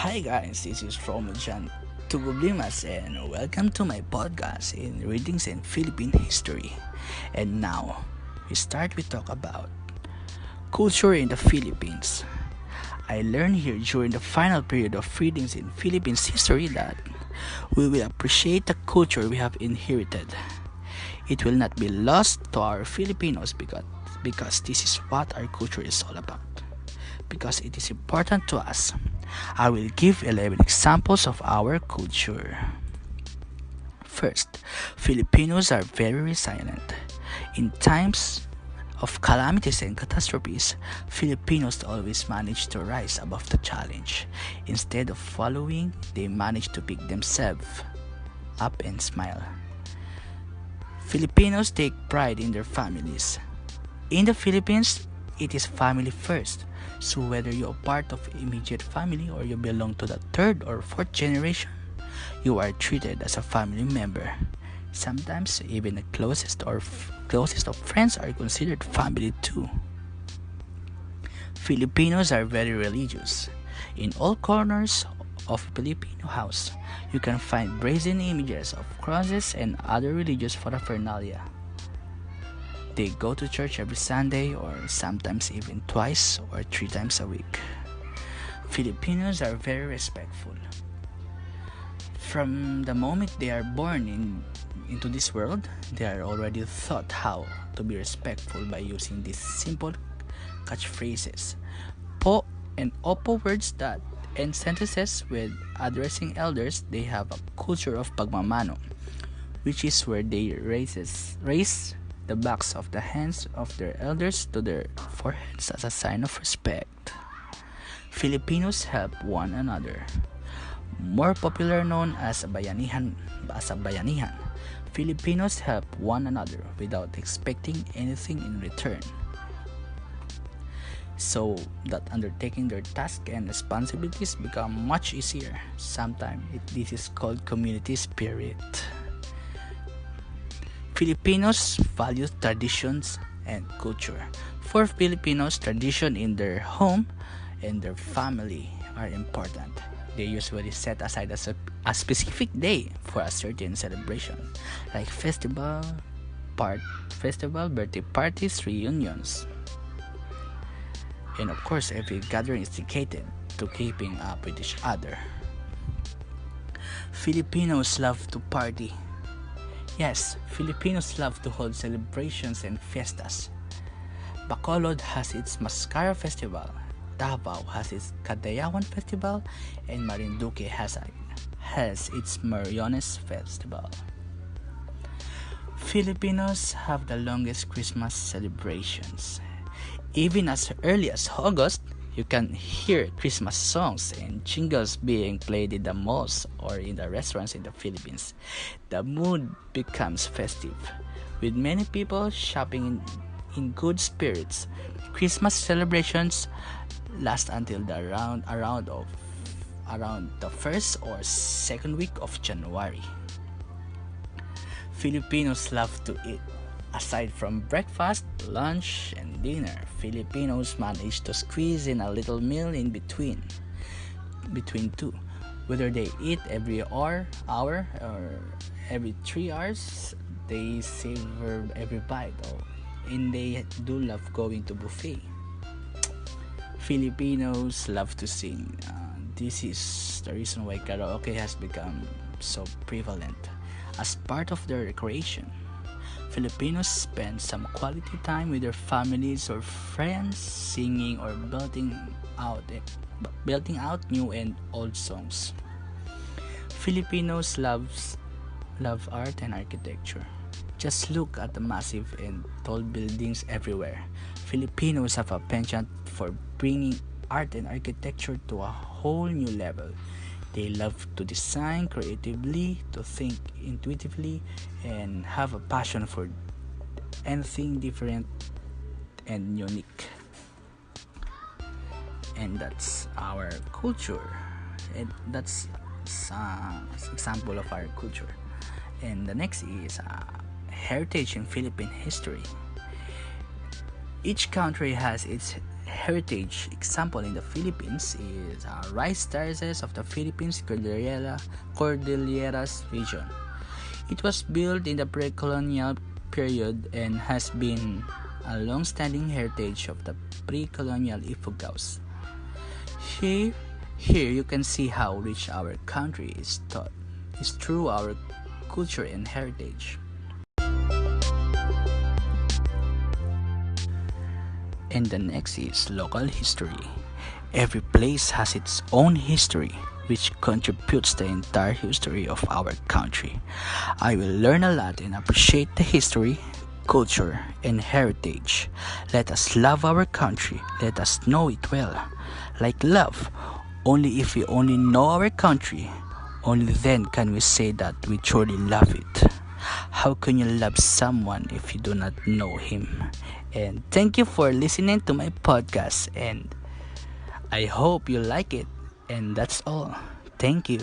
Hi guys, this is Romujan Tugublimas and welcome to my podcast in Readings in Philippine History. And now, we talk about culture in the Philippines. I learned here during the final period of Readings in Philippines history that we will appreciate the culture we have inherited. It will not be lost to our Filipinos because this is what our culture is all about. Because it is important to us. I will give 11 examples of our culture. First, Filipinos are very resilient. In times of calamities and catastrophes, Filipinos always manage to rise above the challenge. Instead of following, they manage to pick themselves up and smile. Filipinos take pride in their families. In the Philippines, it is family first. So whether you are part of immediate family or you belong to the third or fourth generation, you are treated as a family member. Sometimes even the closest of friends are considered family too. Filipinos are very religious. In all corners of a Filipino house, you can find brazen images of crosses and other religious paraphernalia. They go to church every Sunday or sometimes even twice or 3 times a week. Filipinos are very respectful. From the moment they are born into this world, they are already taught how to be respectful by using these simple catchphrases. Po and opo words that end sentences with addressing elders. They have a culture of pagmamano, which is where they raise the backs of the hands of their elders to their foreheads as a sign of respect. Filipinos help one another. More popular known as bayanihan, Filipinos help one another without expecting anything in return. So that undertaking their tasks and responsibilities become much easier. Sometimes this is called community spirit. Filipinos value traditions and culture. For Filipinos, tradition in their home and their family are important. They usually set aside a specific day for a certain celebration, like festival, birthday parties, reunions. And of course, every gathering is dedicated to keeping up with each other. Filipinos love to party. Yes, Filipinos love to hold celebrations and fiestas. Bacolod has its Mascara Festival, Davao has its Cadayawan Festival, and Marinduque has its Mariones Festival. Filipinos have the longest Christmas celebrations. Even as early as August, you can hear Christmas songs and jingles being played in the malls or in the restaurants in the Philippines. The mood becomes festive, with many people shopping in good spirits. Christmas celebrations last until around the first or second week of January. Filipinos love to eat. Aside from breakfast, lunch, and dinner, Filipinos manage to squeeze in a little meal in between two. Whether they eat every hour or every 3 hours, they savor every bite. And they do love going to buffet. Filipinos love to sing. This is the reason why karaoke has become so prevalent as part of their recreation. Filipinos spend some quality time with their families or friends, singing or belting out new and old songs. Filipinos love art and architecture. Just look at the massive and tall buildings everywhere. Filipinos have a penchant for bringing art and architecture to a whole new level. They love to design creatively, to think intuitively, and have a passion for anything different and unique. And that's our culture. And that's an example of our culture. And the next is heritage in Philippine history. Each country has its heritage example in the Philippines is rice terraces of the Philippines Cordilleras region. It was built in the pre-colonial period and has been a long-standing heritage of the pre-colonial Ifugaos. Here, here you can see how rich our country is through our culture and heritage. And the next is local history. Every place has its own history, which contributes the entire history of our country. I will learn a lot and appreciate the history, culture, and heritage. Let us love our country. Let us know it well. Like love, only if we only know our country, only then can we say that we truly love it. How can you love someone if you do not know him? And thank you for listening to my podcast, and I hope you like it. And that's all. Thank you.